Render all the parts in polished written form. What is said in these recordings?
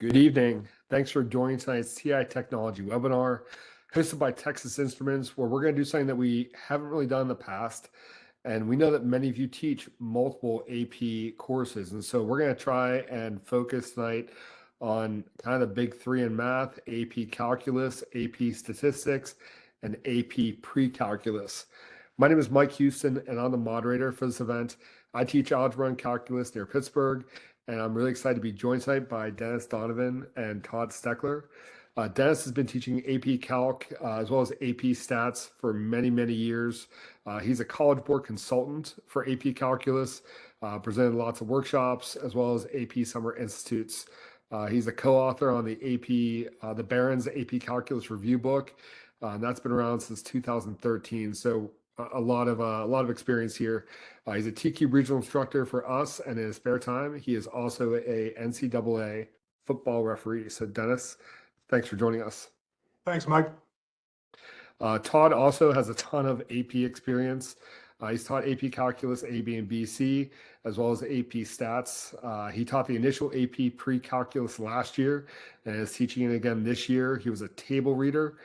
Good evening. Thanks for joining tonight's TI Technology webinar hosted by Texas Instruments, where we're going to do something that we haven't really done in the past. And we know that many of you teach multiple AP courses. And so we're going to try and focus tonight on kind of the big three in math: AP Calculus, AP Statistics, and AP Pre-Calculus. My name is Mike Houston, and I'm the moderator for this event. I teach algebra and calculus near Pittsburgh, and I'm really excited to be joined tonight by Dennis Donovan and Todd Steckler. Dennis has been teaching AP Calc as well as AP Stats for many, many years. He's a College Board consultant for AP Calculus, presented lots of workshops as well as AP Summer Institutes. He's a co-author on the the Barron's AP Calculus Review book, and that's been around since 2013. So a lot of experience here. He's a TQ regional instructor for us, and in his spare time, he is also a NCAA football referee. So Dennis, thanks for joining us. Thanks, Mike. Todd also has a ton of AP experience. He's taught AP Calculus, AB, and BC, as well as AP Stats. He taught the initial AP Pre-Calculus last year and is teaching it again this year. He was a table reader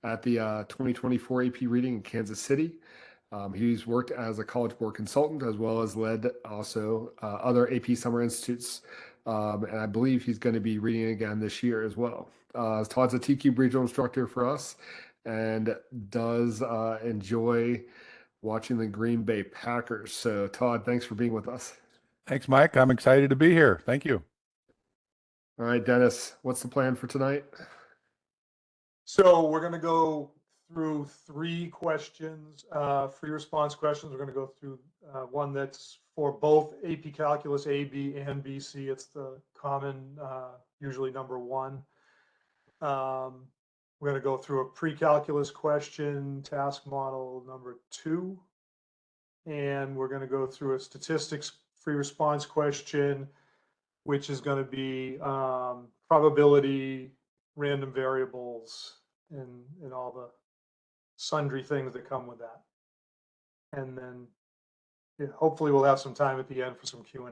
at the 2024 AP Reading in Kansas City. He's worked as a College Board consultant as well as led also other AP Summer Institutes. And I believe he's going to be reading again this year as well. Todd's a TQ regional instructor for us and does enjoy watching the Green Bay Packers. So Todd, thanks for being with us. Thanks, Mike. I'm excited to be here. Thank you. All right, Dennis, what's the plan for tonight? So we're going to go through three questions, free response questions. We're going to go through one that's for both AP Calculus, AB, and BC. It's the common, usually number one. We're going to go through a pre-calculus question, task model number 2. And we're going to go through a statistics free response question, which is going to be probability, random variables, and all the sundry things that come with that. And then hopefully we'll have some time at the end for some Q&A.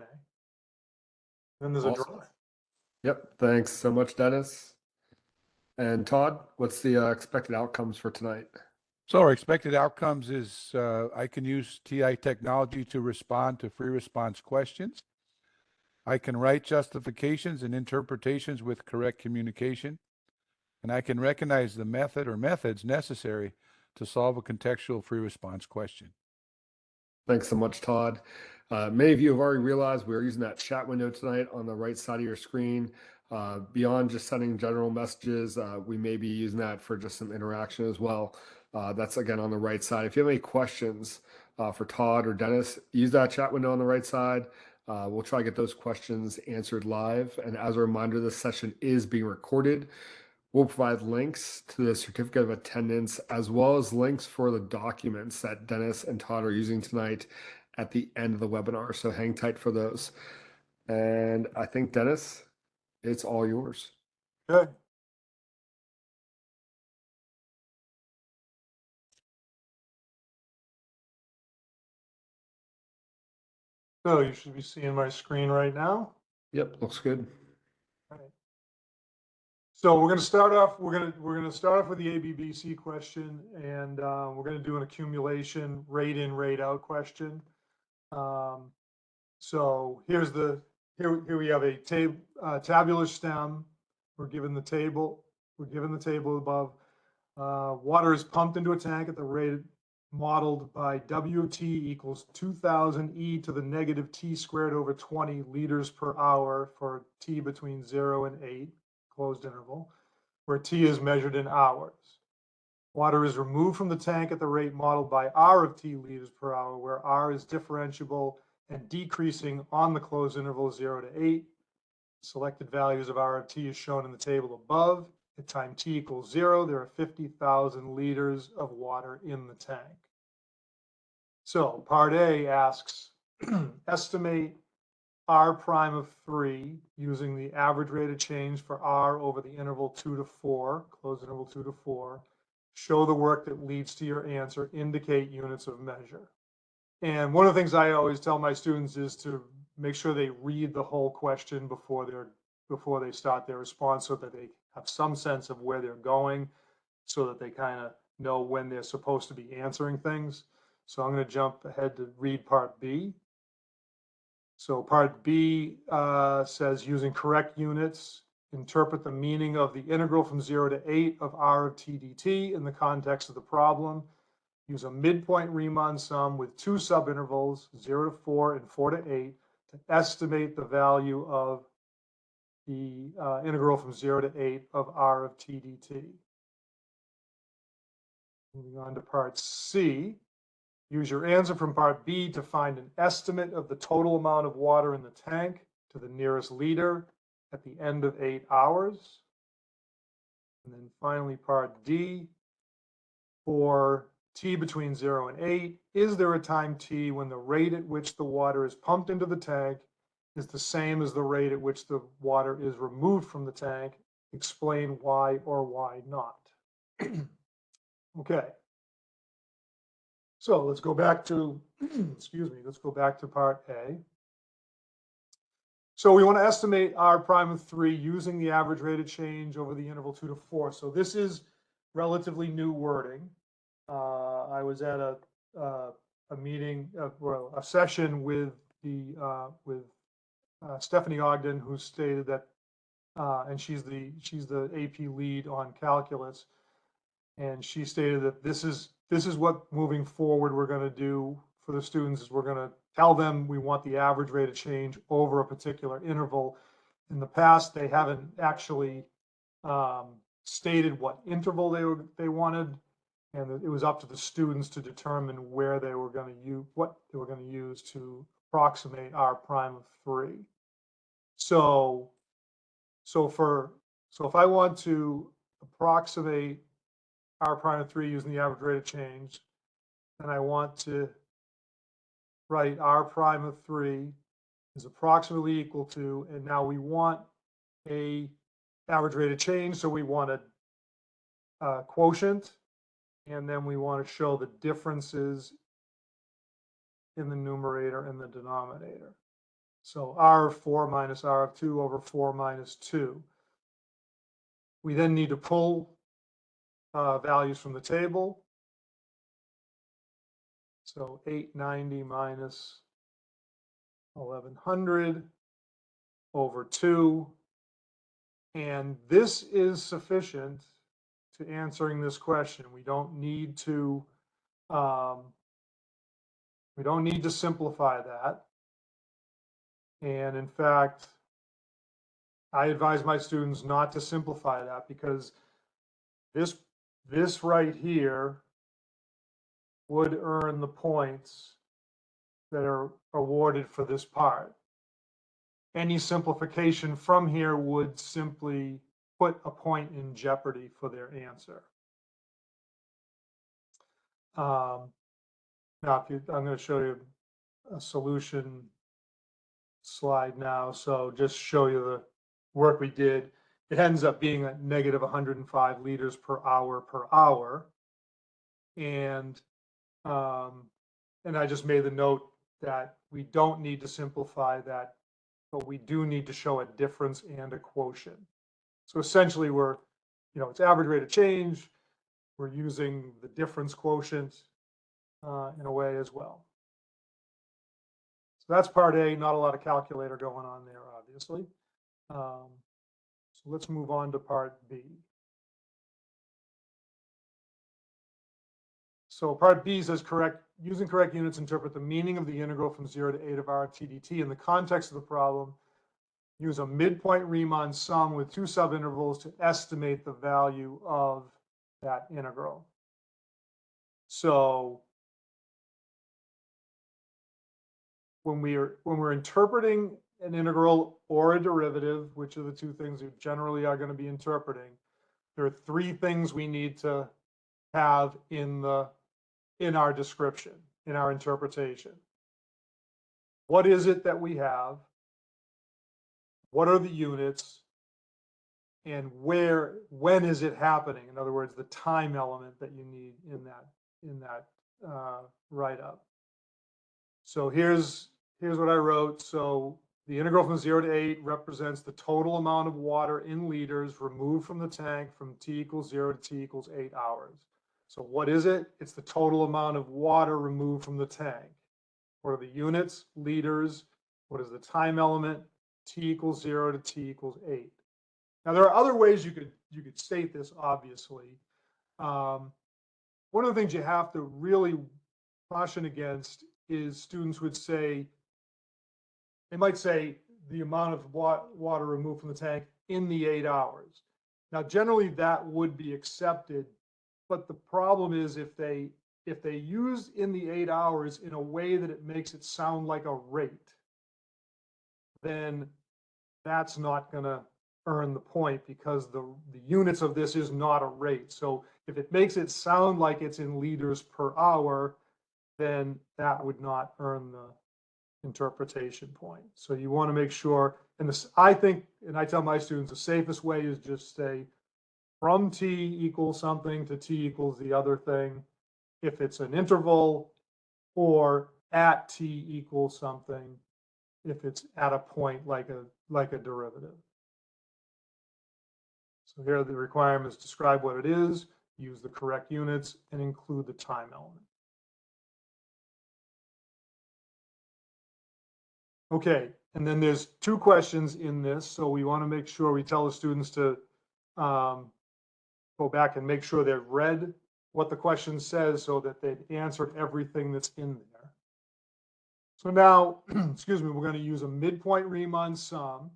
Then there's Awesome. a draw. Yep, thanks so much, Dennis. And Todd, what's the expected outcomes for tonight? So our expected outcomes is I can use TI technology to respond to free response questions. I can write justifications and interpretations with correct communication. And I can recognize the method or methods necessary to solve a contextual free response question. Thanks so much, Todd. Many of you have already realized we're using that chat window tonight on the right side of your screen. Beyond just sending general messages, we may be using that for just some interaction as well. That's again on the right side. If you have any questions for Todd or Dennis, use that chat window on the right side. We'll try to get those questions answered live. And as a reminder, this session is being recorded. We'll provide links to the certificate of attendance as well as links for the documents that Dennis and Todd are using tonight at the end of the webinar. So hang tight for those. And I think, Dennis, it's all yours. Good. So you should be seeing my screen right now. Yep, looks good. All right. So we're going to start off. We're going to start off with the ABBC question, and we're going to do an accumulation rate in, rate out question. So here we have a tabular stem. We're given the table. We're given the table above. Water is pumped into a tank at the rate modeled by W of T equals 2,000 e to the negative t squared over 20 liters per hour for t between 0 and 8, closed interval, where t is measured in hours. Water is removed from the tank at the rate modeled by R of t liters per hour, where R is differentiable and decreasing on the closed interval 0 to 8. Selected values of R of t is shown in the table above. At time t equals 0, there are 50,000 liters of water in the tank. So part A asks, estimate R prime of 3 using the average rate of change for R over the interval 2 to 4, closed interval 2 to 4. Show the work that leads to your answer, indicate units of measure. And one of the things I always tell my students is to make sure they read the whole question before before they start their response so that they have some sense of where they're going, so that they kind of know when they're supposed to be answering things. So I'm going to jump ahead to read part B. So part B says, using correct units, interpret the meaning of the integral from 0 to 8 of r of t dt in the context of the problem. Use a midpoint Riemann sum with two subintervals, 0 to 4 and 4 to 8, to estimate the value of the integral from 0 to 8 of r of t dt. Moving on to part C. Use your answer from part B to find an estimate of the total amount of water in the tank to the nearest liter at the end of 8 hours. And then finally, part D, for t between 0 and 8, is there a time t when the rate at which the water is pumped into the tank is the same as the rate at which the water is removed from the tank? Explain why or why not. Okay. So let's go back to, excuse me, let's go back to part A. So we want to estimate r prime of 3 using the average rate of change over the interval 2 to 4. So this is relatively new wording. I was at a meeting, well, a session with Stephanie Ogden, who stated that, and she's the AP lead on calculus, and she stated that this is what moving forward we're going to do for the students, is we're going to tell them we want the average rate of change over a particular interval. In the past, they haven't actually stated what interval they wanted, and it was up to the students to determine where they were going to use, what they were going to use to approximate r prime of 3. So if I want to approximate r prime of 3 using the average rate of change, then I want to write r prime of 3 is approximately equal to, and now we want a average rate of change, so we want a quotient, and then we want to show the differences in the numerator and the denominator. So r of 4 minus r of 2 over 4 minus 2. We then need to pull values from the table. So 890 minus 1100 over 2. And this is sufficient to answering this question. We don't need to simplify that. And in fact, I advise my students not to simplify that, because this right here would earn the points that are awarded for this part. Any simplification from here would simply put a point in jeopardy for their answer. Now, I'm going to show you a solution slide now. So just show you the work we did. It ends up being at negative 105 liters per hour. And I just made the note that we don't need to simplify that, but we do need to show a difference and a quotient. So essentially it's average rate of change. We're using the difference quotient in a way as well. So that's part A, not a lot of calculator going on there, obviously. So let's move on to part B. So part B says using correct units, interpret the meaning of the integral from 0 to 8 of r t dt in the context of the problem. Use a midpoint Riemann sum with two subintervals to estimate the value of that integral. So when we're interpreting an integral or a derivative, which are the two things we generally are going to be interpreting, there are three things we need to have in our description, in our interpretation. What is it that we have? What are the units? And when is it happening? In other words, the time element that you need in that write-up. So here's what I wrote. So the integral from 0 to 8 represents the total amount of water in liters removed from the tank from t equals 0 to t equals 8 hours. So what is it? It's the total amount of water removed from the tank. What are the units? Liters. What is the time element? T equals 0 to t equals 8. Now there are other ways you could state this, obviously. One of the things you have to really caution against is students would say, they might say the amount of water removed from the tank in the 8 hours. Now, generally that would be accepted, but the problem is if they use in the 8 hours in a way that it makes it sound like a rate, then that's not going to earn the point because the units of this is not a rate. So if it makes it sound like it's in liters per hour, then that would not earn the interpretation point. So you want to make sure, and this, I think, and I tell my students, the safest way is just say from t equals something to t equals the other thing, if it's an interval, or at t equals something, if it's at a point like a derivative. So here are the requirements: describe what it is, use the correct units, and include the time element. Okay, and then there's 2 questions in this, so we want to make sure we tell the students to go back and make sure they've read what the question says so that they've answered everything that's in there. So now, excuse me, we're going to use a midpoint Riemann sum,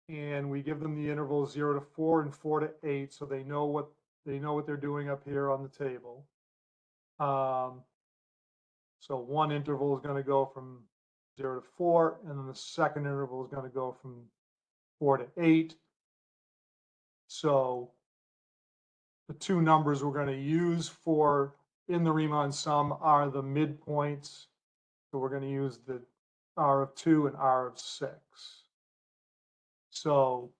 and we give them the intervals 0 to 4 and 4 to 8, so they know what they're doing up here on the table. So one interval is going to go from 0 to 4, and then the second interval is going to go from 4 to 8. So the 2 numbers we're going to use for in the Riemann sum are the midpoints. So we're going to use the R of 2 and R of 6. So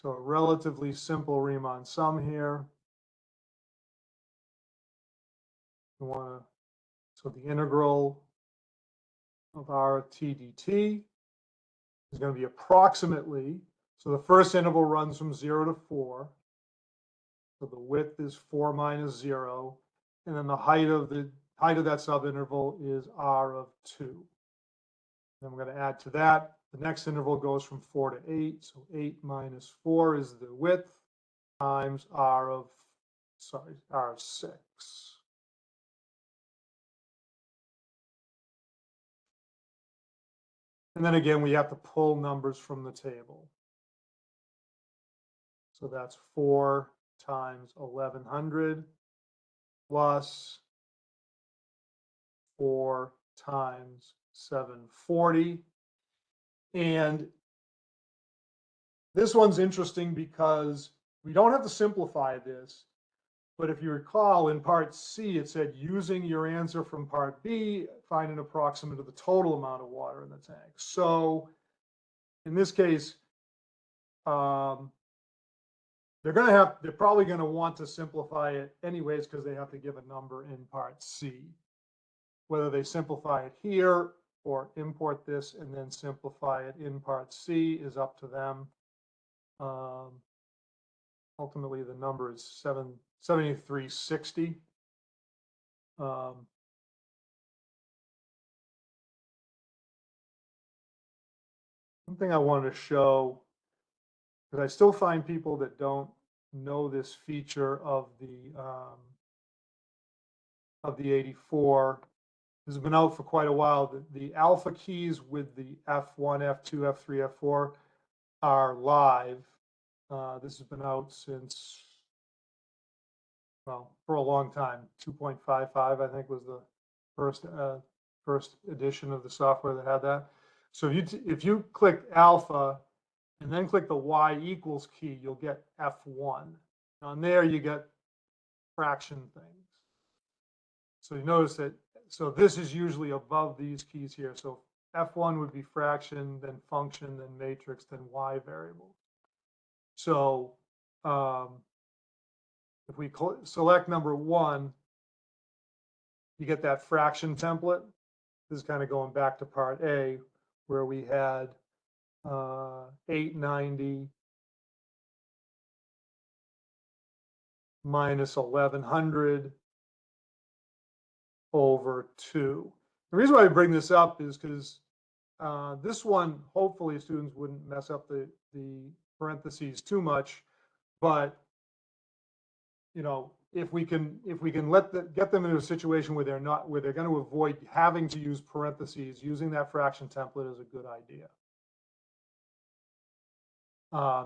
a relatively simple Riemann sum here. We want to, so the integral of R of t dt is going to be approximately, so the first interval runs from 0 to 4. So the width is 4 minus 0. And then the height of that subinterval is R of 2. Then we're going to add to that. The next interval goes from 4 to 8. So 8 minus 4 is the width times R of 6. And then again, we have to pull numbers from the table. So that's 4 times 1100 plus 4 times 740. And this one's interesting because we don't have to simplify this, but if you recall in part C, it said using your answer from part B, find an approximate of the total amount of water in the tank. So in this case, they're probably going to want to simplify it anyways because they have to give a number in part C. Whether they simplify it here or import this and then simplify it in part C is up to them. Ultimately, the number is 7360. One thing I wanted to show, because I still find people that don't know this feature of the 84. This has been out for quite a while. The alpha keys with the F1, F2, F3, F4 are live. This has been out since, well, for a long time. 2.55, I think, was the first edition of the software that had that. So if you click alpha and then click the Y equals key, you'll get F1. On there, you get fraction things. So you notice that, so this is usually above these keys here. So F1 would be fraction, then function, then matrix, then Y variable. So if we select number 1, you get that fraction template. This is kind of going back to part A, where we had 890 minus 1100 over 2. The reason why I bring this up is because this one, hopefully students wouldn't mess up the parentheses too much, but if we can get them into a situation where they're going to avoid having to use parentheses, using that fraction template is a good idea.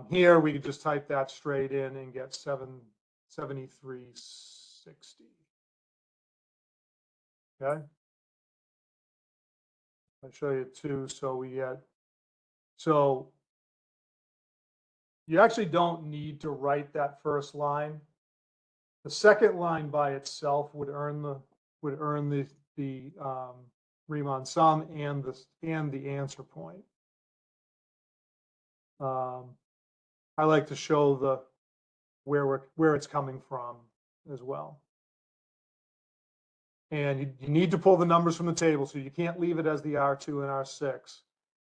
Here we could just type that straight in and get 7360. Okay. I'll show you 2. So you actually don't need to write that first line. The second line by itself would earn the Riemann sum and the answer point. I like to show where it's coming from as well. And you need to pull the numbers from the table, so you can't leave it as the R2 and R6,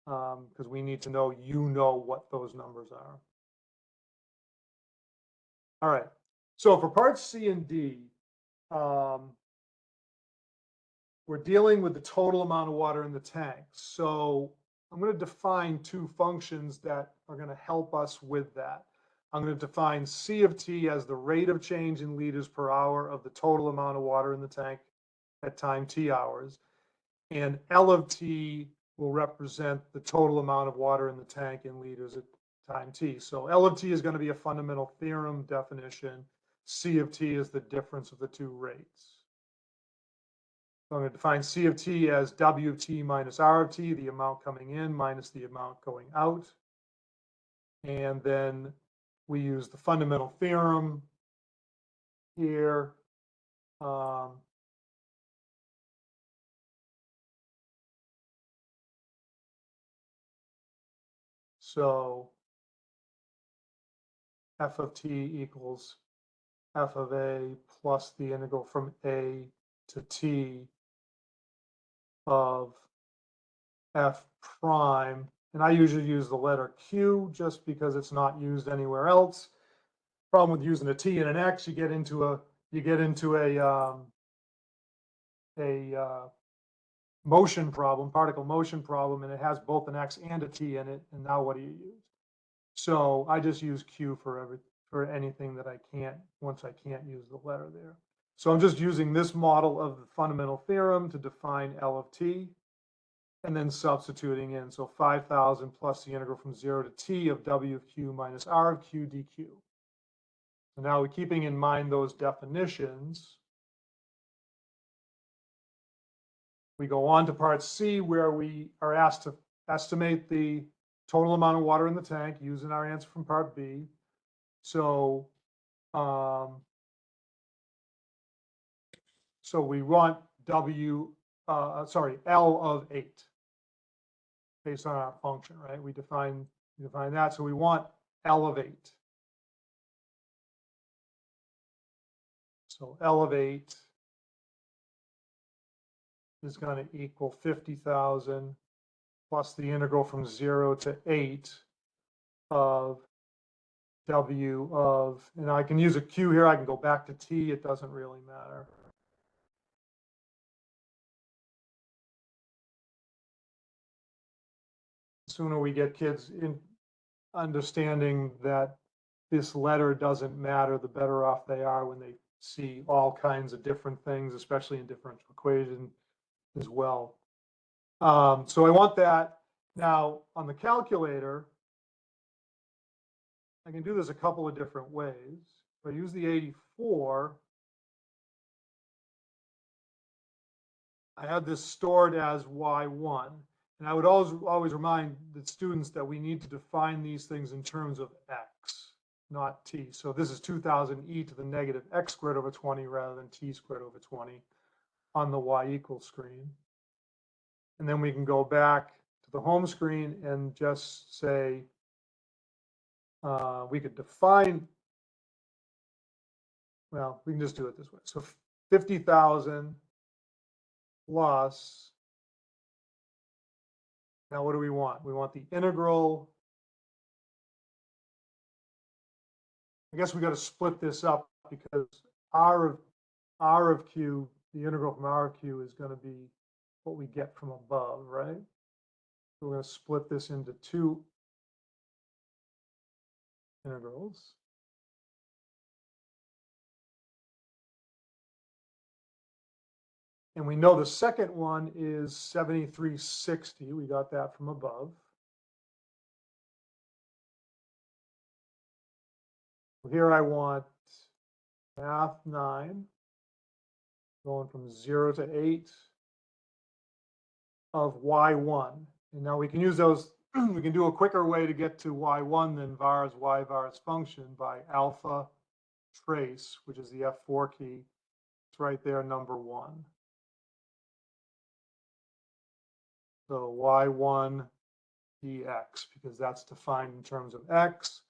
because we need to know what those numbers are. All right. So for parts C and D, we're dealing with the total amount of water in the tank. So I'm going to define 2 functions that are going to help us with that. I'm going to define C of T as the rate of change in liters per hour of the total amount of water in the tank at time T hours. And L of T will represent the total amount of water in the tank in liters at time T. So L of T is going to be a fundamental theorem definition. C of T is the difference of the 2 rates. So I'm going to define C of T as W of T minus R of T, the amount coming in minus the amount going out. And then we use the fundamental theorem here. So F of T equals F of A plus the integral from A to T of F prime. And I usually use the letter Q just because it's not used anywhere else. Problem with using a T and an X, you get into a motion problem, particle motion problem, and it has both an X and a T in it. And now what do you use? So I just use Q for anything that I can't, once I can't use the letter there. So I'm just using this model of the fundamental theorem to define L of T and then substituting in. So 5,000 plus the integral from 0 to T of W of Q minus R of Q dQ. So now we're keeping in mind those definitions. We go on to part C, where we are asked to estimate the total amount of water in the tank using our answer from part B. So, so we want L of 8 based on our function, right? We define that. So we want L of 8. So L of 8 is going to equal 50,000 plus the integral from 0 to 8 of W of, and I can use a Q here. I can go back to T. It doesn't really matter. The sooner we get kids in understanding that this letter doesn't matter, the better off they are when they see all kinds of different things, especially in differential equation as well. So I want that. Now on the calculator, I can do this a couple of different ways. If I use the 84, I have this stored as Y1. And I would always remind the students that we need to define these things in terms of X, not T. So this is 2000 e to the negative X squared over 20 rather than T squared over 20 on the Y equals screen. And then we can go back to the home screen and just say, we could define well, we can just do it this way. So 50,000 plus, now what do we want? We want the integral. I guess we got to split this up because R of Q, the integral from R of Q is going to be what we get from above, right? So we're going to split this into two integrals. And we know the second one is 7360. We got that from above. Here I want math 9, going from 0 to 8 of y1. And now we can use those, we can do a quicker way to get to y1 than var's y-var's function by alpha trace, which is the F4 key. It's right there, number 1. So y1 dx, because that's defined in terms of x.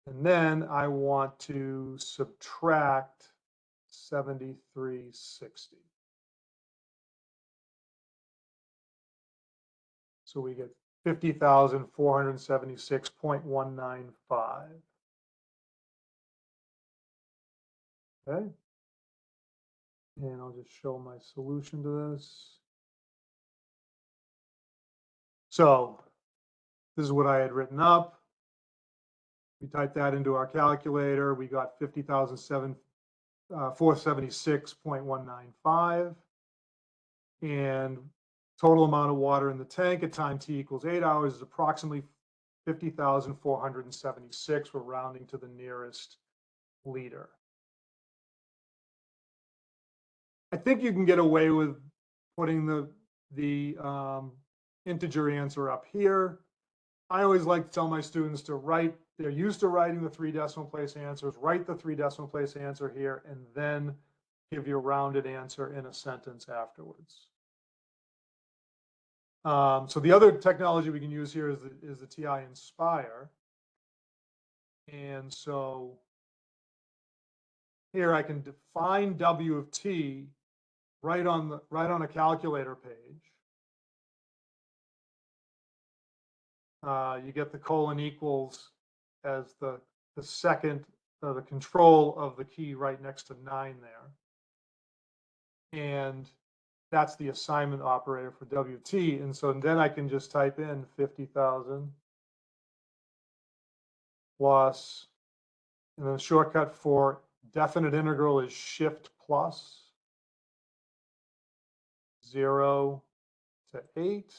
And then I want to subtract 7360. So we get 50,476.195. Okay. And I'll just show my solution to this. So this is what I had written up. We typed that into our calculator. We got 476.195. And total amount of water in the tank at time t equals 8 hours is approximately 50,476. We're rounding to the nearest liter. I think you can get away with putting the integer answer up here. I always like to tell my students to write, they're used to writing the 3 decimal place answers, write the 3 decimal place answer here, and then give your rounded answer in a sentence afterwards. So the other technology we can use here is the TI-Nspire. And so here I can define W of t right on a calculator page. You get the colon equals as the second, the control of the key right next to 9 there. And that's the assignment operator for WT. And so then I can just type in 50,000 plus, and then the shortcut for definite integral is shift plus 0 to 8.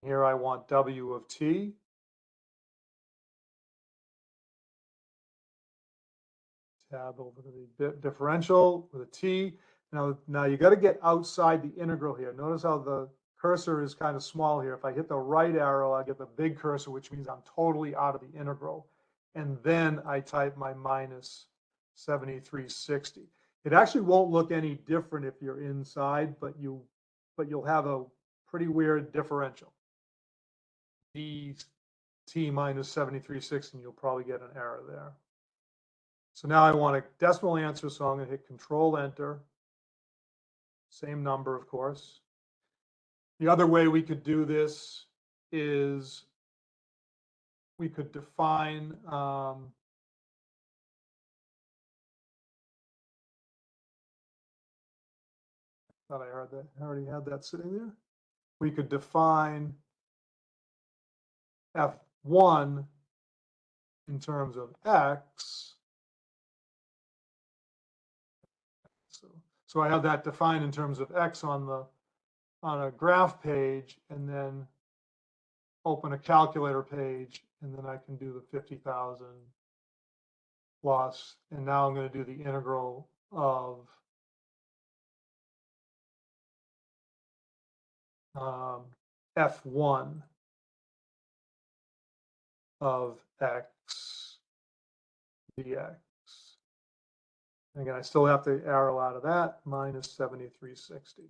Here I want W of t. Tab over to the differential with a t. Now you got to get outside the integral here. Notice how the cursor is kind of small here. If I hit the right arrow, I get the big cursor, which means I'm totally out of the integral. And then I type my minus 7360. It actually won't look any different if you're inside, but you'll have a pretty weird differential. dt minus 7360, and you'll probably get an error there. So now I want a decimal answer, so I'm going to hit Control Enter. Same number, of course. The other way we could do this is we could define thought I heard that. I already had that sitting there. We could define F1 in terms of X. So I have that defined in terms of X on a graph page, and then open a calculator page, and then I can do the 50,000 plus, and now I'm going to do the integral of F1 of X dx. Again, I still have to arrow out of that, minus 7360.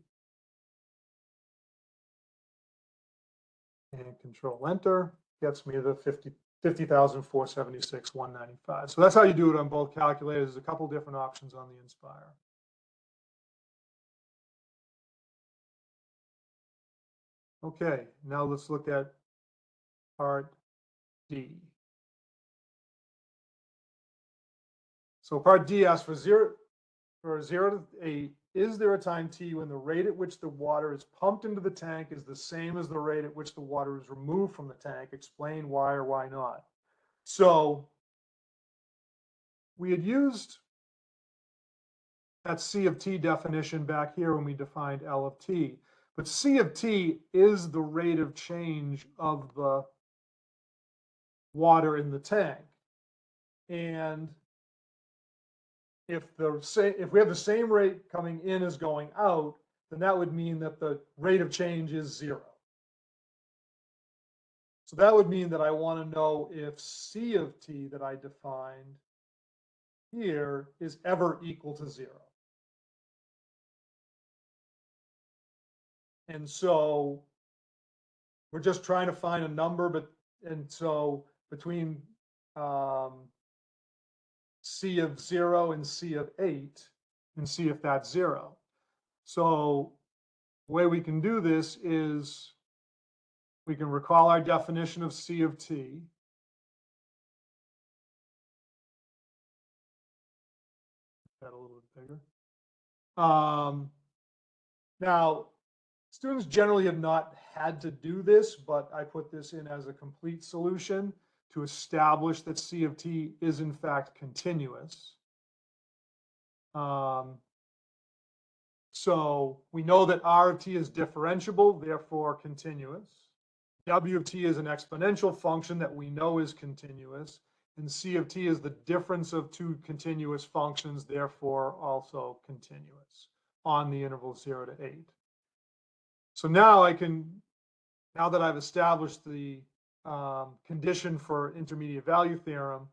And Control Enter gets me the $50,476,195. So that's how you do it on both calculators. There's a couple different options on the Nspire. Okay, now let's look at part D. So part D asks for 0 to 8. Is there a time t when the rate at which the water is pumped into the tank is the same as the rate at which the water is removed from the tank? Explain why or why not. So we had used that C of t definition back here when we defined L of t. But C of t is the rate of change of the water in the tank. And if we have the same rate coming in as going out, then that would mean that the rate of change is 0. So that would mean that I want to know if C of t that I defined here is ever equal to 0. And so we're just trying to find a number, and so between C of 0 and C of 8, and see if that's 0. So the way we can do this is we can recall our definition of C of t. That a little bit bigger. Now, students generally have not had to do this, but I put this in as a complete solution to establish that C of t is in fact continuous. So we know that R of t is differentiable, therefore continuous. W of t is an exponential function that we know is continuous. And C of t is the difference of two continuous functions, therefore also continuous on the interval 0 to 8. So now now that I've established the condition for intermediate value theorem,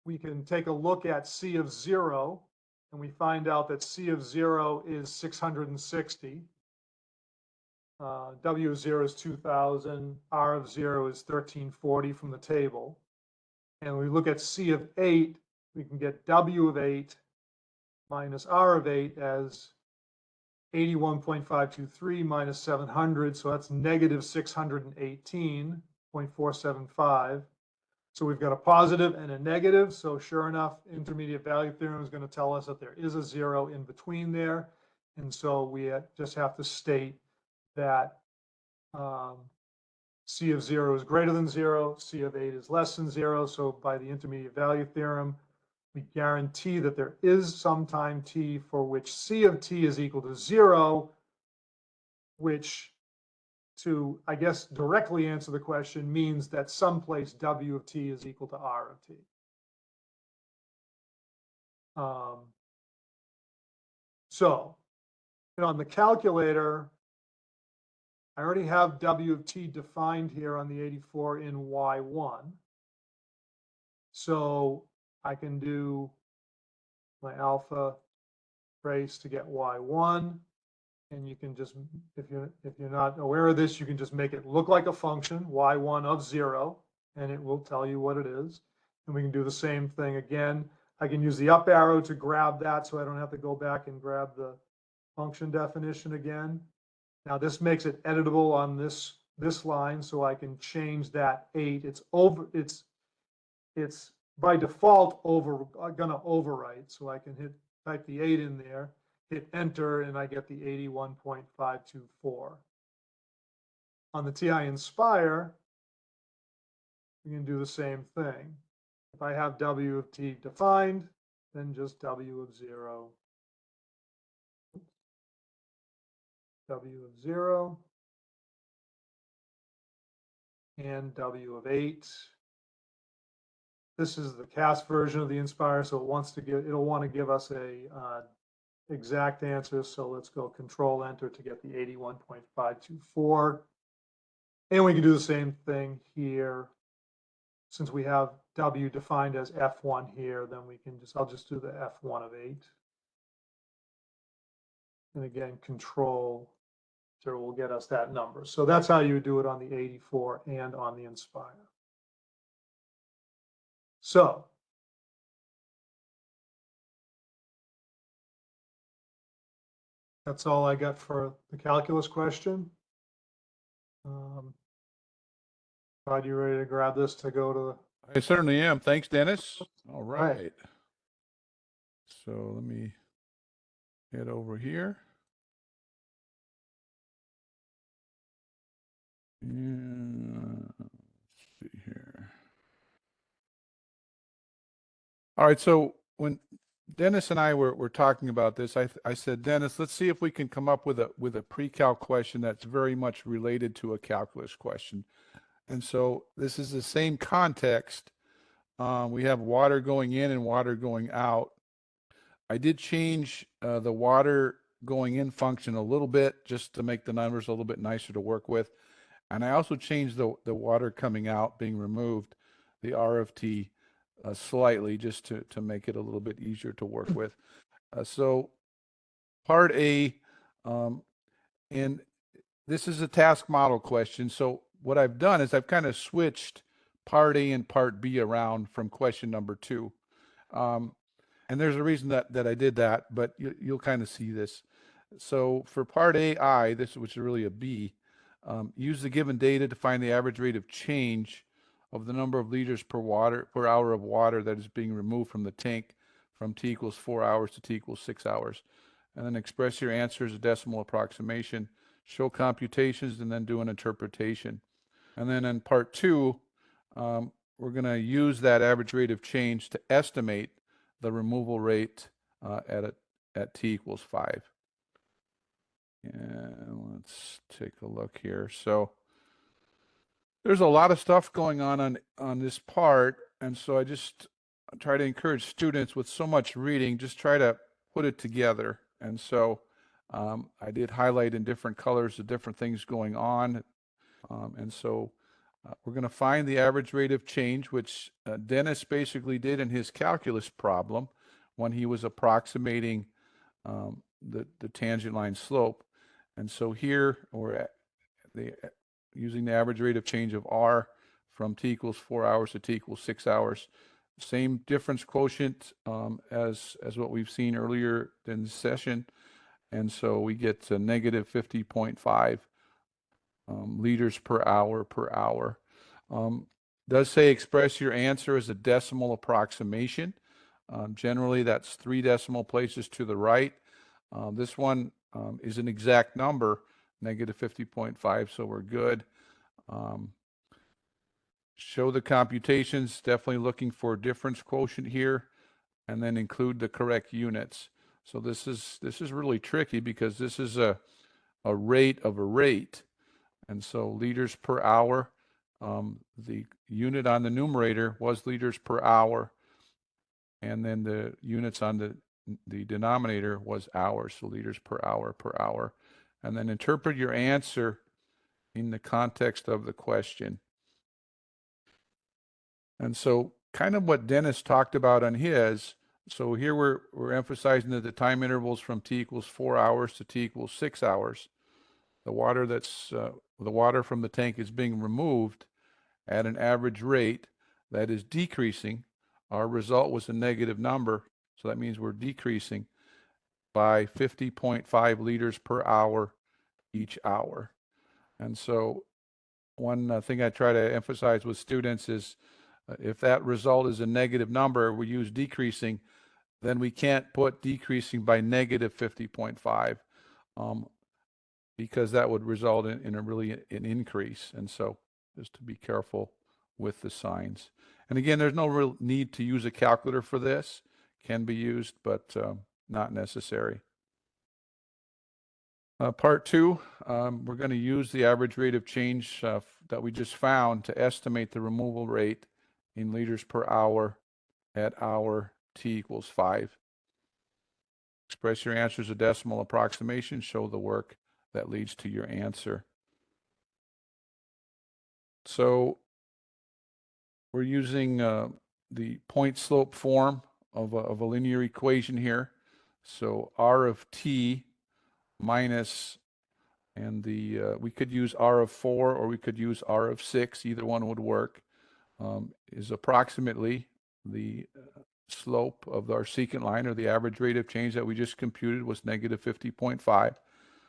we can take a look at C of 0, and we find out that C of 0 is 660. W of 0 is 2,000. R of 0 is 1,340 from the table. And we look at C of 8, we can get W of 8 minus R of 8 as 81.523 minus 700. So that's negative 618.475. So we've got a positive and a negative. So sure enough, intermediate value theorem is going to tell us that there is a 0 in between there. And so we just have to state that C of 0 is greater than 0, C of 8 is less than 0. So by the intermediate value theorem, we guarantee that there is some time t for which C of t is equal to 0, which, to, I guess, directly answer the question, means that someplace W of t is equal to R of t. So, on the calculator, I already have W of t defined here on the 84 in Y1. So I can do my alpha trace to get Y1. And you can just, if you're not aware of this, you can just make it look like a function, Y1 of 0, and it will tell you what it is. And we can do the same thing again. I can use the up arrow to grab that so I don't have to go back and grab the function definition again. Now this makes it editable on this line, so I can change that 8. It's by default gonna overwrite, so I can type the 8 in there, hit enter, and I get the 81.524. On the TI-Nspire, we can do the same thing. If I have W of t defined, then just W of 0. W of 0 and W of 8. This is the cast version of the Nspire, so it'll want to give us a exact answer. So let's go Control Enter to get the 81.524. And we can do the same thing here. Since we have W defined as F1 here, then I'll just do the F1 of 8. And again, Control Enter will get us that number. So that's how you do it on the 84 and on the Nspire. So that's all I got for the calculus question. Todd, you ready to grab this to go to I certainly am. Thanks, Dennis. All right. right. So let me head over here. And let's see here. All right. So when Dennis and I were talking about this, I said, Dennis, let's see if we can come up with a pre-calc question that's very much related to a calculus question. And so this is the same context. We have water going in and water going out. I did change the water going in function a little bit just to make the numbers a little bit nicer to work with. And I also changed the water coming out being removed, the R of T, slightly just to make it a little bit easier to work with. So part A, and this is a task model question. So what I've done is I've kind of switched part A and part B around from question number 2. And there's a reason that I did that, but you'll kind of see this. So for part AI, which is really a B, use the given data to find the average rate of change of the number of liters per hour of water that is being removed from the tank from T equals 4 hours to T equals 6 hours. And then express your answer as a decimal approximation, show computations, and then do an interpretation. And then in part 2, we're going to use that average rate of change to estimate the removal rate at T equals 5. And let's take a look here. So there's a lot of stuff going on this part. And so I just try to encourage students with so much reading, just try to put it together. And so I did highlight in different colors the different things going on. And so we're going to find the average rate of change, which Dennis basically did in his calculus problem when he was approximating the tangent line slope. And so here we're using the average rate of change of R from T equals 4 hours to T equals 6 hours. Same difference quotient as what we've seen earlier in the session. And so we get to negative 50.5 liters per hour. Does say express your answer as a decimal approximation. Generally, that's 3 decimal places to the right. This one is an exact number, negative 50.5, so we're good. Show the computations, definitely looking for difference quotient here, and then include the correct units. So this is really tricky because this is a rate of a rate. And so liters per hour, the unit on the numerator was liters per hour. And then the units on the denominator was hours, so liters per hour. And then interpret your answer in the context of the question. And so kind of what Dennis talked about on his, so here we're emphasizing that the time intervals from T equals 4 hours to T equals 6 hours. The water from the tank is being removed at an average rate that is decreasing. Our result was a negative number, so that means we're decreasing by 50.5 liters per hour each hour. And so one thing I try to emphasize with students is if that result is a negative number, we use decreasing, then we can't put decreasing by negative 50.5 because that would result in an increase. And so just to be careful with the signs. And again, there's no real need to use a calculator for this. Can be used, but not necessary. Part 2, we're going to use the average rate of change that we just found to estimate the removal rate in liters per hour at hour T equals 5. Express your answer as a decimal approximation. Show the work that leads to your answer. So we're using the point slope form of a linear equation here. So R of T minus, and we could use R of 4 or we could use R of 6, either one would work, is approximately the slope of our secant line, or the average rate of change that we just computed, was negative 50.5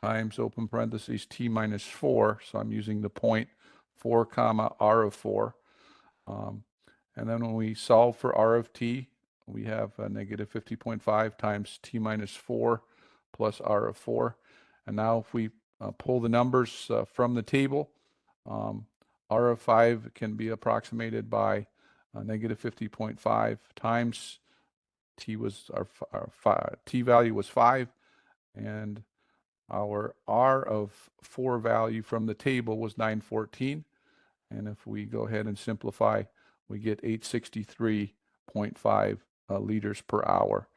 times open parentheses t minus 4. So I'm using the point 4 comma r of 4. And then when we solve for r of t, we have negative 50.5 times t minus 4 plus r of 4. And now if we pull the numbers from the table, r of 5 can be approximated by negative 50.5 times t was our t value was 5, and our r of 4 value from the table was 914. And if we go ahead and simplify, we get 863.5 liters per hour.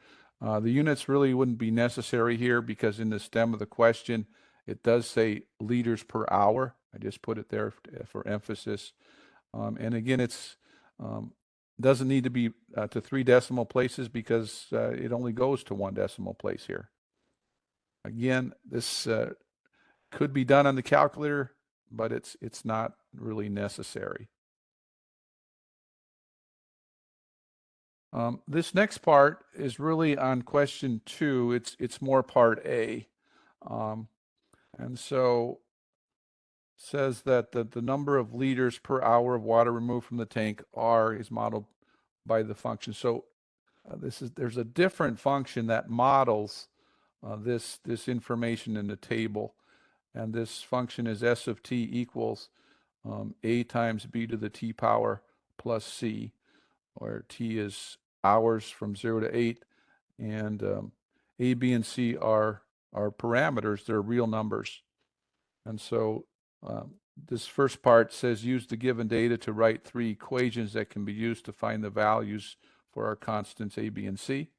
The units really wouldn't be necessary here because in the stem of the question, it does say liters per hour. I just put it there for emphasis. And again, it's doesn't need to be to 3 decimal places because it only goes to 1 decimal place here. Again, this could be done on the calculator, but it's not really necessary. This next part is really on question 2. It's more part A. And so says that the number of liters per hour of water removed from the tank, R, is modeled by the function. So there's a different function that models this information in the table. And this function is S of t equals a times b to the t power plus c, where t is hours from 0 to 8, and a, b, and c are parameters. They're real numbers. And so this first part says use the given data to write 3 equations that can be used to find the values for our constants a, b, and c.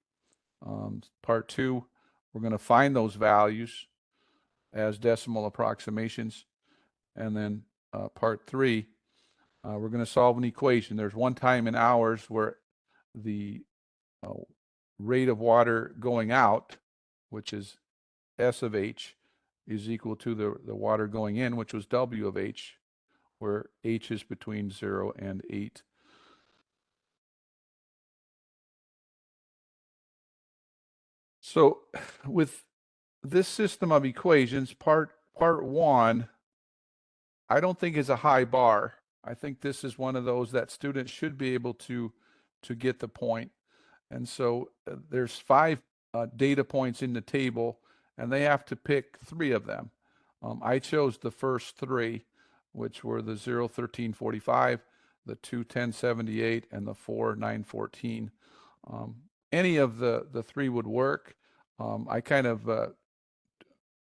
Part 2, we're going to find those values as decimal approximations. And then part 3, we're going to solve an equation. There's one time in hours where the rate of water going out, which is S of H, is equal to the water going in, which was W of H, where H is between 0 and 8. So with this system of equations, part 1, I don't think is a high bar. I think this is one of those that students should be able to get the point. And so there's 5 data points in the table, and they have to pick 3 of them. I chose the first 3, which were the 0, 1345, the 2, 1078, and the 4, 914. Any of the 3 would work. I kind of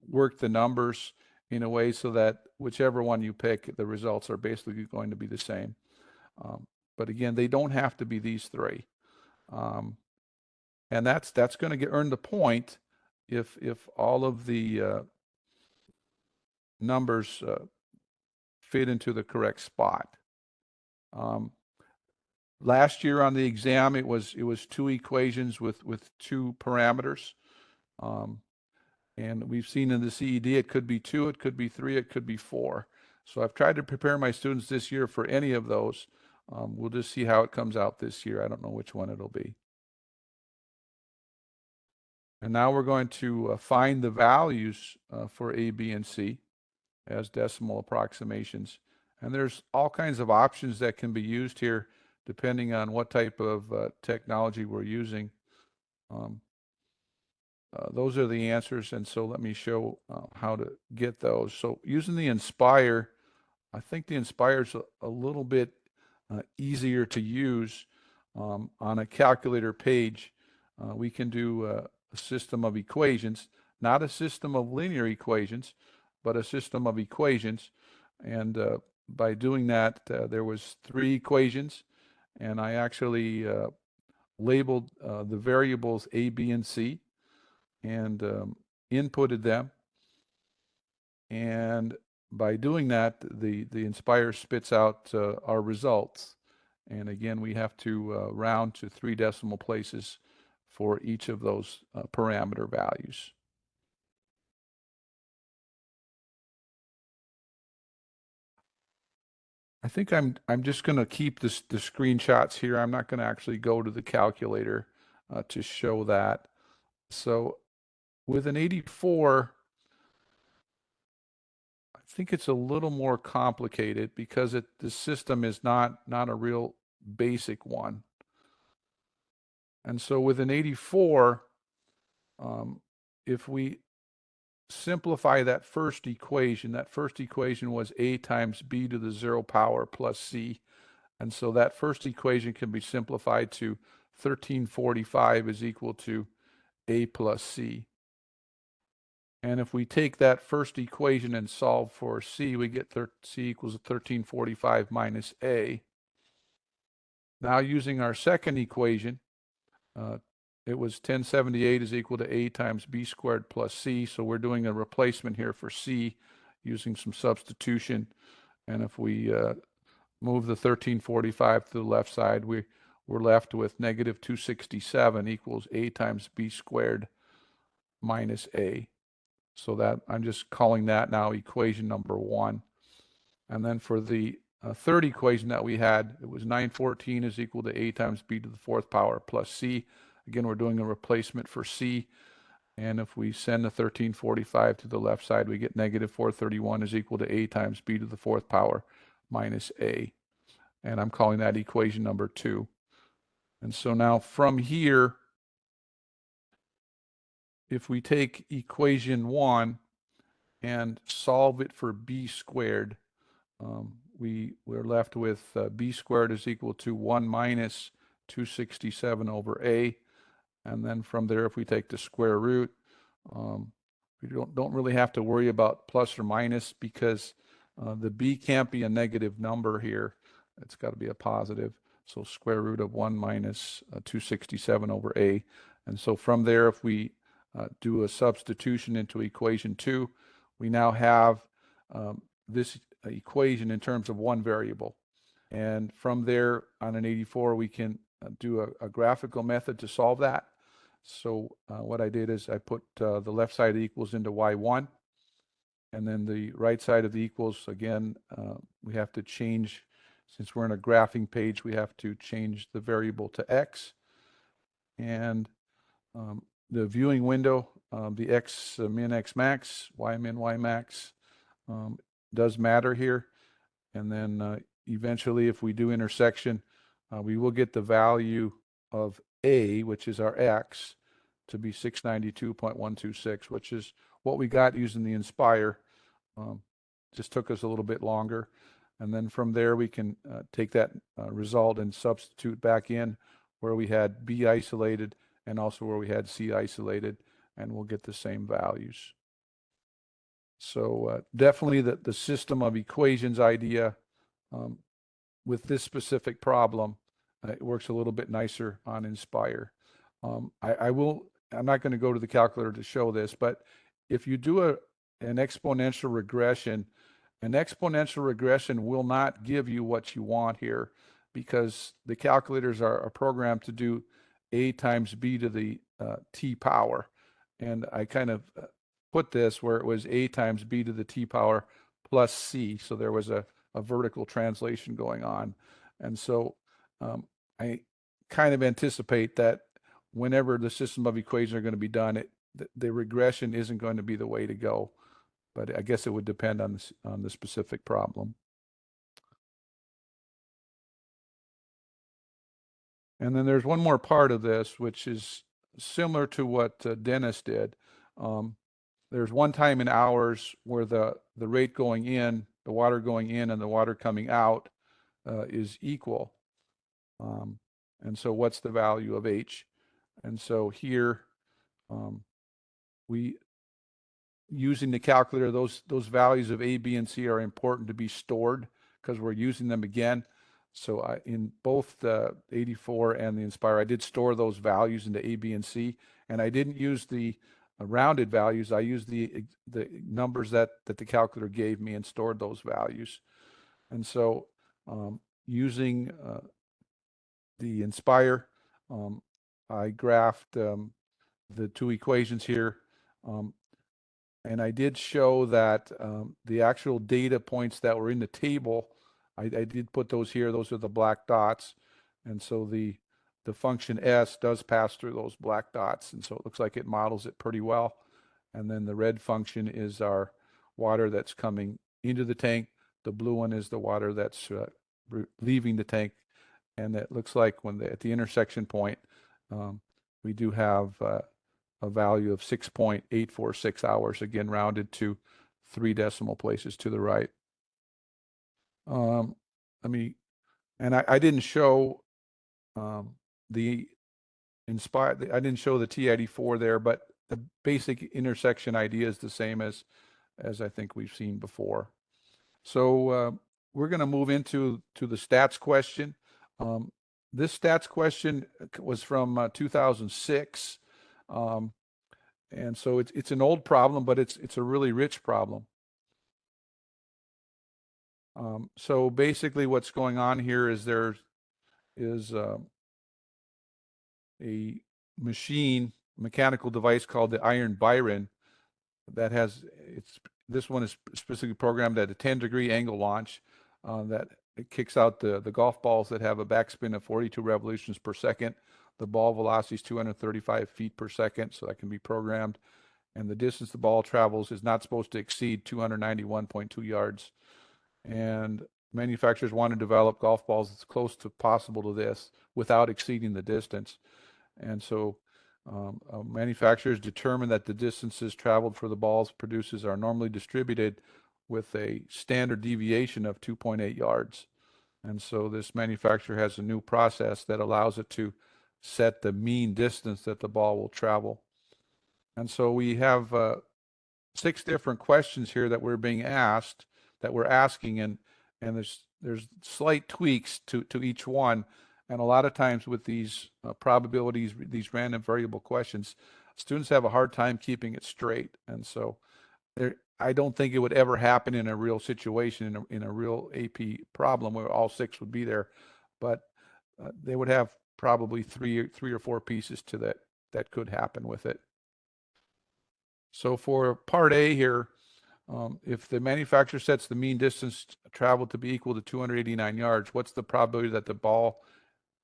worked the numbers in a way so that whichever one you pick, the results are basically going to be the same. But again, they don't have to be these 3. And that's going to earn the point if all of the numbers fit into the correct spot. Last year on the exam, it was 2 equations with 2 parameters. And we've seen in the CED, it could be 2, it could be 3, it could be 4. So I've tried to prepare my students this year for any of those. We'll just see how it comes out this year. I don't know which one it'll be. And now we're going to find the values for A, B, and C as decimal approximations. And there's all kinds of options that can be used here depending on what type of technology we're using. Those are the answers, and so let me show how to get those. So using the Nspire, I think the Nspire is a little bit easier to use. On a calculator page, we can do a system of equations, not a system of linear equations, but a system of equations. And by doing that, there was 3 equations, and I actually labeled the variables A, B, and C, and inputted them. And by doing that, the Nspire spits out our results. And again, we have to round to 3 decimal places for each of those parameter values. I think I'm just going to keep the screenshots here. I'm not going to actually go to the calculator to show that. So with an 84, I think it's a little more complicated because the system is not a real basic one. And so with an 84, if we simplify that first equation was a times b to the 0 power plus c. And so that first equation can be simplified to 1345 is equal to a plus c. And if we take that first equation and solve for c, we get c equals 1345 minus a. Now using our second equation, it was 1078 is equal to a times b squared plus c. So we're doing a replacement here for c using some substitution. And if we move the 1345 to the left side, we're left with negative 267 equals a times b squared minus a. So that I'm just calling that now equation number 1. And then for the third equation that we had, it was 914 is equal to a times b to the 4th power plus c. Again, we're doing a replacement for c. And if we send the 1345 to the left side, we get negative 431 is equal to a times b to the 4th power minus a. And I'm calling that equation number 2. And so now from here, if we take equation 1 and solve it for b squared, we're left with b squared is equal to 1 minus 267 over a. And then from there, if we take the square root, we don't really have to worry about plus or minus because the b can't be a negative number here. It's got to be a positive. So square root of 1 minus 267 over a. And so from there, if we do a substitution into equation 2, we now have this equation in terms of one variable. And from there on an 84, we can do a graphical method to solve that. So what I did is I put the left side of the equals into y1, and then the right side of the equals, again, we have to change, since we're in a graphing page, we have to change the variable to x. And the viewing window, the x min, x max, y min, y max does matter here. And then eventually, if we do intersection, we will get the value of a, which is our x, to be 692.126, which is what we got using the Nspire. Just took us a little bit longer. And then from there, we can take that result and substitute back in where we had b isolated and also where we had c isolated, and we'll get the same values. So definitely the system of equations idea with this specific problem, it works a little bit nicer on Nspire. I'm not going to go to the calculator to show this, but if you do an exponential regression will not give you what you want here because the calculators are programmed to do a times b to the t power. And I kind of put this where it was a times b to the t power plus c. So there was a vertical translation going on. And so I kind of anticipate that whenever the system of equations are going to be done, the regression isn't going to be the way to go. But I guess it would depend on the specific problem. And then there's one more part of this, which is similar to what Dennis did. There's one time in hours where the rate going in, the water going in and the water coming out is equal. And so what's the value of H? And so here, using the calculator, those values of A, B, and C are important to be stored because we're using them again. So in both the 84 and the Nspire, I did store those values into A, B, and C, and I didn't use the rounded values. I used the numbers that the calculator gave me and stored those values. And so using the Nspire, I graphed the two equations here. And I did show that the actual data points that were in the table I did put those here. Those are the black dots. And so the function S does pass through those black dots. And so it looks like it models it pretty well. And then the red function is our water that's coming into the tank. The blue one is the water that's leaving the tank. And it looks like when at the intersection point, we do have a value of 6.846 hours, again rounded to 3 decimal places to the right. I didn't show the Nspire. I didn't show the TI-Nspire there, but the basic intersection idea is the same as I think we've seen before. So we're going to move into the stats question. This stats question was from 2006, and so it's an old problem, but it's a really rich problem. So basically, what's going on here is there is a mechanical device called the Iron-Byron that has this one is specifically programmed at a 10-degree angle launch that it kicks out the golf balls that have a backspin of 42 revolutions per second. The ball velocity is 235 feet per second, so that can be programmed. And the distance the ball travels is not supposed to exceed 291.2 yards. And manufacturers want to develop golf balls as close to possible to this without exceeding the distance. And so manufacturers determine that the distances traveled for the balls produces are normally distributed with a standard deviation of 2.8 yards. And so this manufacturer has a new process that allows it to set the mean distance that the ball will travel. And so we have 6 different questions here that we're being asked, that we're asking, and there's slight tweaks to each one. And a lot of times with these probabilities, these random variable questions, students have a hard time keeping it straight. And so I don't think it would ever happen in a real situation, in a real AP problem where all 6 would be there. But they would have probably three or four pieces to that could happen with it. So for part A here, if the manufacturer sets the mean distance traveled to be equal to 289 yards, what's the probability that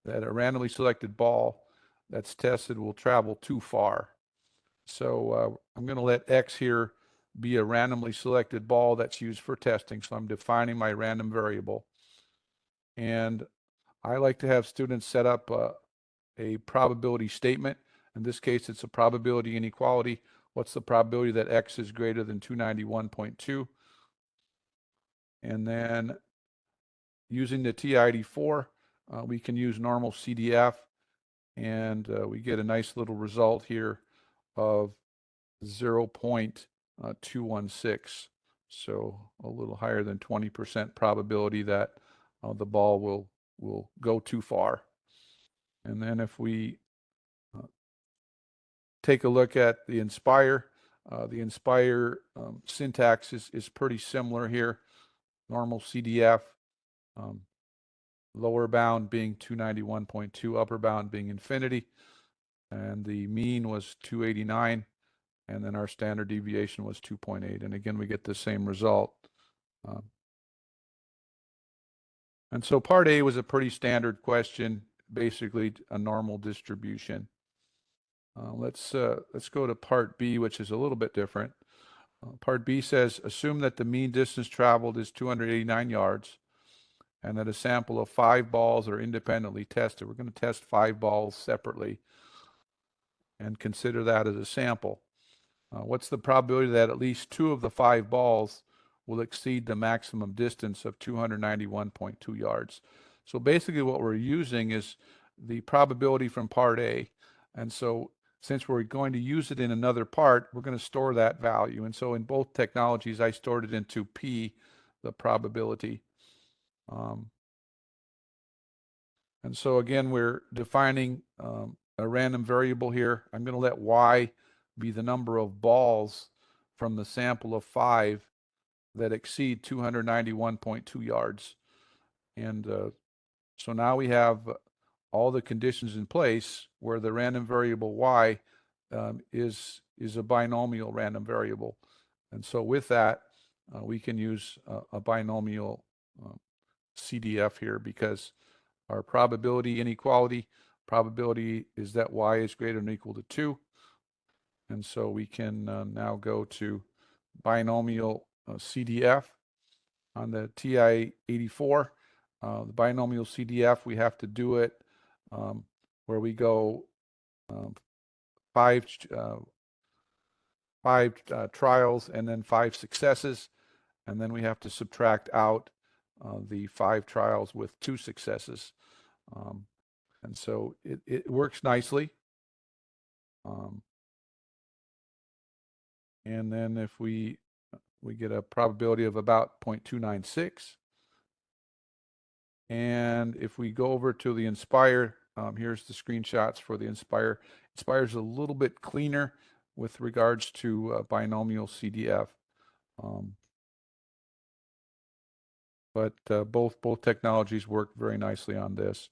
that a randomly selected ball that's tested will travel too far? So I'm going to let X here be a randomly selected ball that's used for testing. So I'm defining my random variable. And I like to have students set up a probability statement. In this case, it's a probability inequality. What's the probability that X is greater than 291.2? And then using the TI-Nspire, we can use normal CDF, and we get a nice little result here of 0.216. So a little higher than 20% probability that the ball will go too far. And then if we take a look at the Nspire syntax is pretty similar here. Normal CDF, lower bound being 291.2, upper bound being infinity, and the mean was 289, and then our standard deviation was 2.8, and again we get the same result. And so part A was a pretty standard question, basically a normal distribution. Let's go to part B, which is a little bit different. Part B says, assume that the mean distance traveled is 289 yards and that a sample of 5 balls are independently tested. We're going to test 5 balls separately and consider that as a sample. What's the probability that at least 2 of the 5 balls will exceed the maximum distance of 291.2 yards? So basically what we're using is the probability from part A. And so since we're going to use it in another part, we're going to store that value. And so in both technologies, I stored it into P, the probability. And so again, we're defining a random variable here. I'm going to let Y be the number of balls from the sample of 5 that exceed 291.2 yards. And so now we have all the conditions in place where the random variable Y is a binomial random variable. And so with that, we can use a binomial CDF here, because our probability inequality, probability is that y is greater than or equal to 2. And so we can now go to binomial CDF on the TI-84. The binomial CDF, we have to do it where we go five trials and then 5 successes, and then we have to subtract out the 5 trials with 2 successes. And so it works nicely. And then if we get a probability of about 0.296. And if we go over to the Nspire, here's the screenshots for the Nspire. Nspire is a little bit cleaner with regards to binomial CDF. But both technologies work very nicely on this.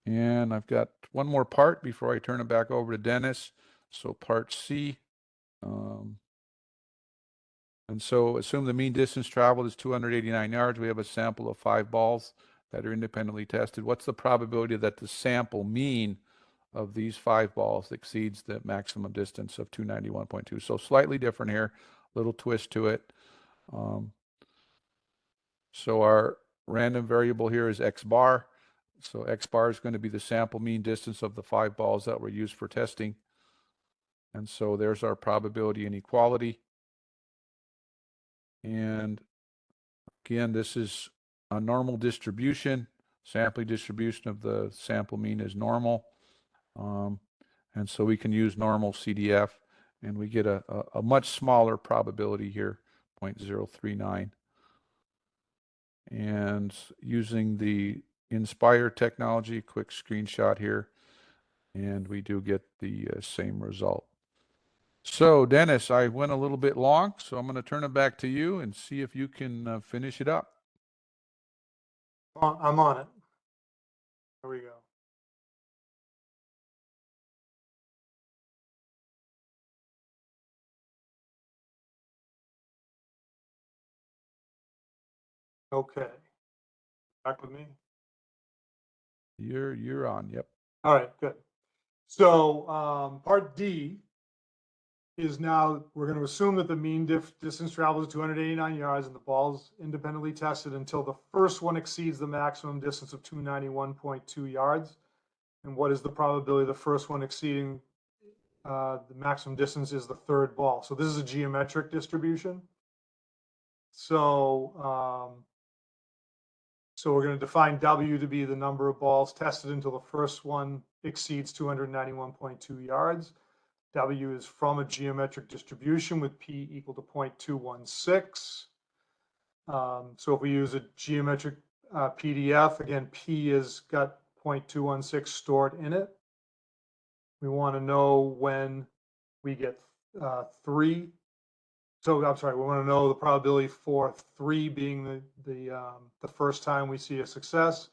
And I've got one more part before I turn it back over to Dennis. So part C. And so assume the mean distance traveled is 289 yards. We have a sample of 5 balls that are independently tested. What's the probability that the sample mean of these 5 balls exceeds the maximum distance of 291.2? So slightly different here, little twist to it. So our random variable here is x bar. So x bar is going to be the sample mean distance of the 5 balls that were used for testing. And so there's our probability inequality. And again, this is a normal distribution. Sampling distribution of the sample mean is normal. And so we can use normal CDF, and we get a much smaller probability here, 0.039. And using the Nspire technology, quick screenshot here, and we do get the same result. So Dennis, I went a little bit long, so I'm going to turn it back to you and see if you can finish it up. I'm on it. Here we go. Okay. Back with me. You're on. Yep. All right, good. So part D is now, we're going to assume that the mean distance traveled is 289 yards and the ball's independently tested until the first one exceeds the maximum distance of 291.2 yards. And what is the probability of the first one exceeding the maximum distance is the third ball. So this is a geometric distribution. So we're going to define W to be the number of balls tested until the first one exceeds 291.2 yards. W is from a geometric distribution with P equal to 0.216. So if we use a geometric PDF, again, P has got 0.216 stored in it. We want to know when we get 3. So I'm sorry, we want to know the probability for 3 being the first time we see a success,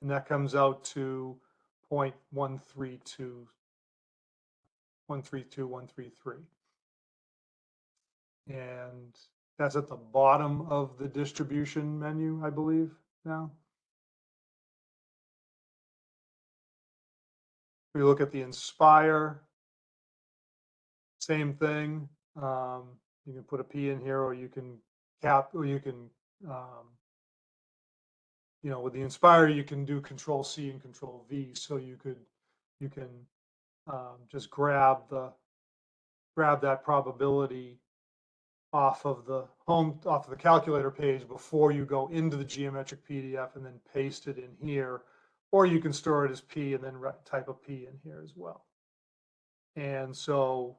and that comes out to 0.132, 133. And that's at the bottom of the distribution menu, I believe, now. We look at the Nspire, same thing. You can put a P in here, or you can with the Nspire, you can do Control C and Control V. So you can just grab that probability off of the calculator page before you go into the geometric PDF and then paste it in here, or you can store it as P and then type a P in here as well. And so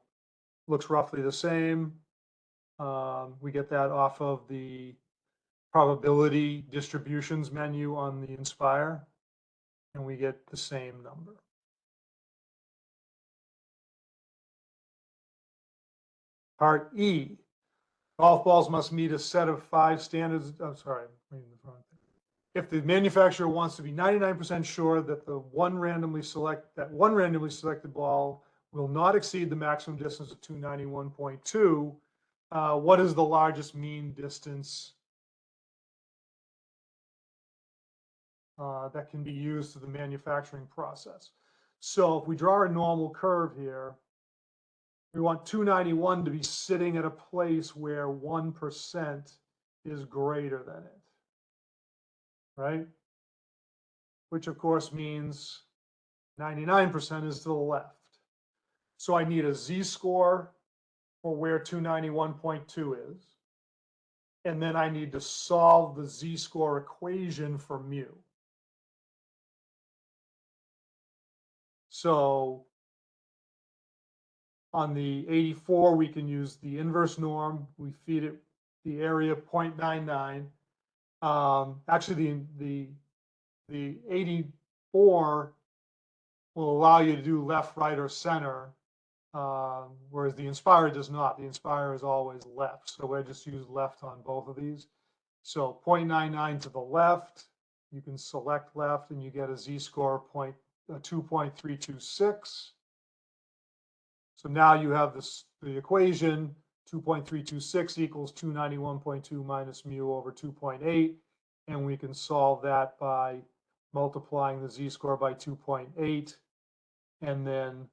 looks roughly the same. We get that off of the probability distributions menu on the Nspire, and we get the same number. Part E, golf balls must meet a set of 5 standards. I'm sorry, I'm reading the wrong thing. If the manufacturer wants to be 99% sure that one randomly selected ball will not exceed the maximum distance of 291.2, what is the largest mean distance that can be used to the manufacturing process. So if we draw a normal curve here, we want 291 to be sitting at a place where 1% is greater than it, right? Which of course means 99% is to the left. So I need a z-score for where 291.2 is. And then I need to solve the z-score equation for mu. So on the 84, we can use the inverse norm. We feed it the area 0.99. Actually, the 84 will allow you to do left, right, or center, whereas the Nspire does not. The Nspire is always left. So we'll just use left on both of these. So 0.99 to the left, you can select left and you get a z-score of 2.326. So now you have the equation 2.326 equals 291.2 minus mu over 2.8. And we can solve that by multiplying the z-score by 2.8. And then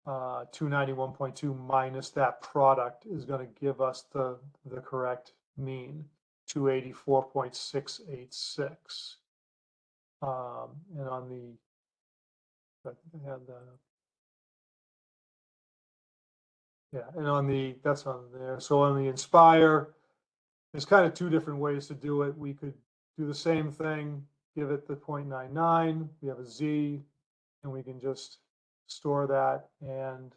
291.2 minus that product is going to give us the correct mean, 284.686. And on the, I had that up. Yeah, and on the, that's on there. So on the Nspire, there's kind of two different ways to do it. We could do the same thing, give it the 0.99, we have a z, and we can just store that and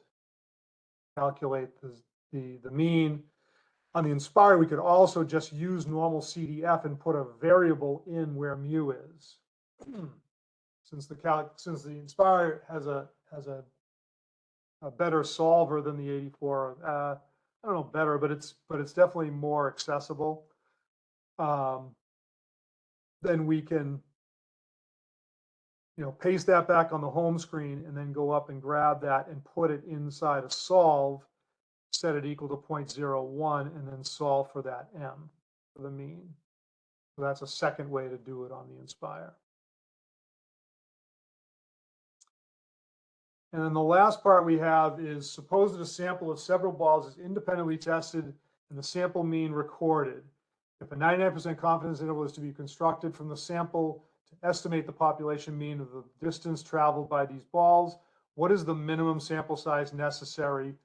calculate the mean. On the Nspire, we could also just use normal CDF and put a variable in where mu is. Since the Nspire has a better solver than the 84. I don't know better, but it's definitely more accessible. Then we can, paste that back on the home screen and then go up and grab that and put it inside a solve, set it equal to 0.01, and then solve for that m, for the mean. So that's a second way to do it on the Nspire. And then the last part we have is, suppose that a sample of several balls is independently tested and the sample mean recorded. If a 99% confidence interval is to be constructed from the sample to estimate the population mean of the distance traveled by these balls, what is the minimum sample size necessary?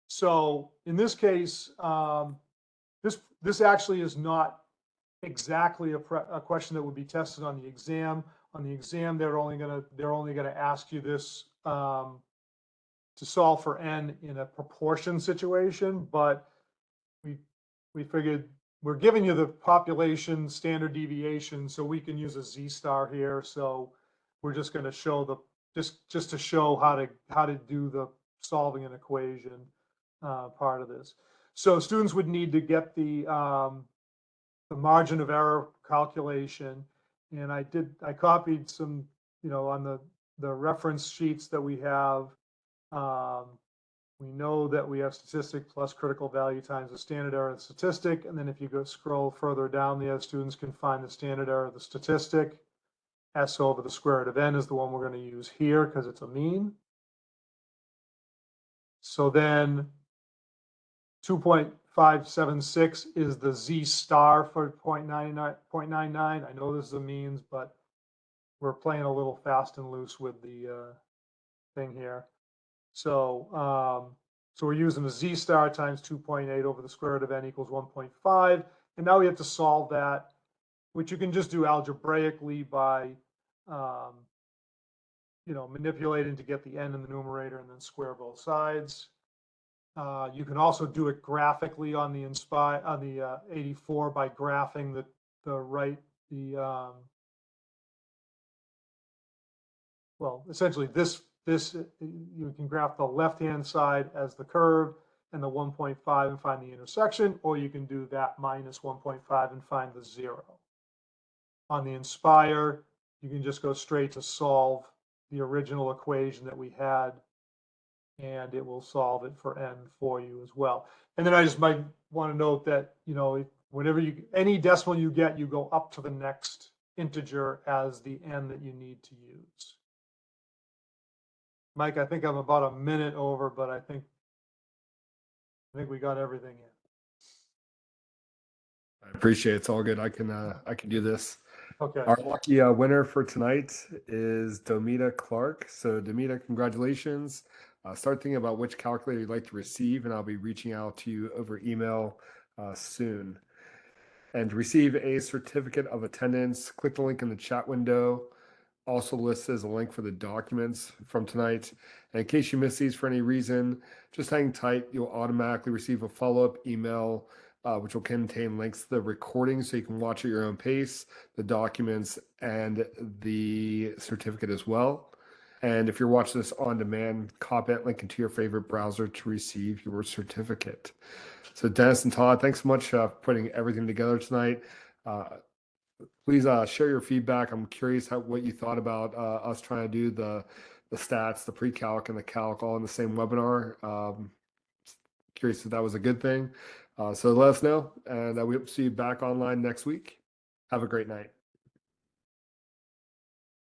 So in this case, this actually is not exactly a question that would be tested on the exam. On the exam, they're only gonna ask you this to solve for n in a proportion situation, but we figured we're giving you the population standard deviation, so we can use a z-star here. So we're just going to show just to show how to do the solving an equation part of this. So students would need to get the margin of error calculation, and I copied some, on the reference sheets that we have. We know that we have statistic plus critical value times the standard error of the statistic. And then if you go scroll further down, the students can find the standard error of the statistic. S over the square root of n is the one we're going to use here because it's a mean. So then 2.576 is the z-star for 0.99. I know this is a means, but we're playing a little fast and loose with the thing here. So we're using a z-star times 2.8 over the square root of n equals 1.5. And now we have to solve that, which you can just do algebraically by, manipulating to get the n in the numerator and then square both sides. You can also do it graphically on the Nspire, on the 84 by graphing essentially this you can graph the left-hand side as the curve and the 1.5 and find the intersection, or you can do that minus 1.5 and find the 0. On the Nspire, you can just go straight to solve the original equation that we had, and it will solve it for n for you as well. And then I just might want to note that, whenever any decimal you get, you go up to the next integer as the n that you need to use. Mike, I think I'm about a minute over, but I think we got everything in. I appreciate it. It's all good. I can do this. Okay. Our lucky winner for tonight is Domita Clark. So Domita, congratulations. Start thinking about which calculator you'd like to receive, and I'll be reaching out to you over email soon. And to receive a certificate of attendance, click the link in the chat window. Also listed as a link for the documents from tonight. And in case you miss these for any reason, just hang tight. You'll automatically receive a follow-up email, which will contain links to the recording so you can watch at your own pace, the documents, and the certificate as well. And if you're watching this on demand, copy that link into your favorite browser to receive your certificate. So Dennis and Todd, thanks so much for putting everything together tonight. Please share your feedback. I'm curious what you thought about us trying to do the stats, the pre-calc, and the calc all in the same webinar. Curious if that was a good thing. So let us know, and we hope to see you back online next week. Have a great night.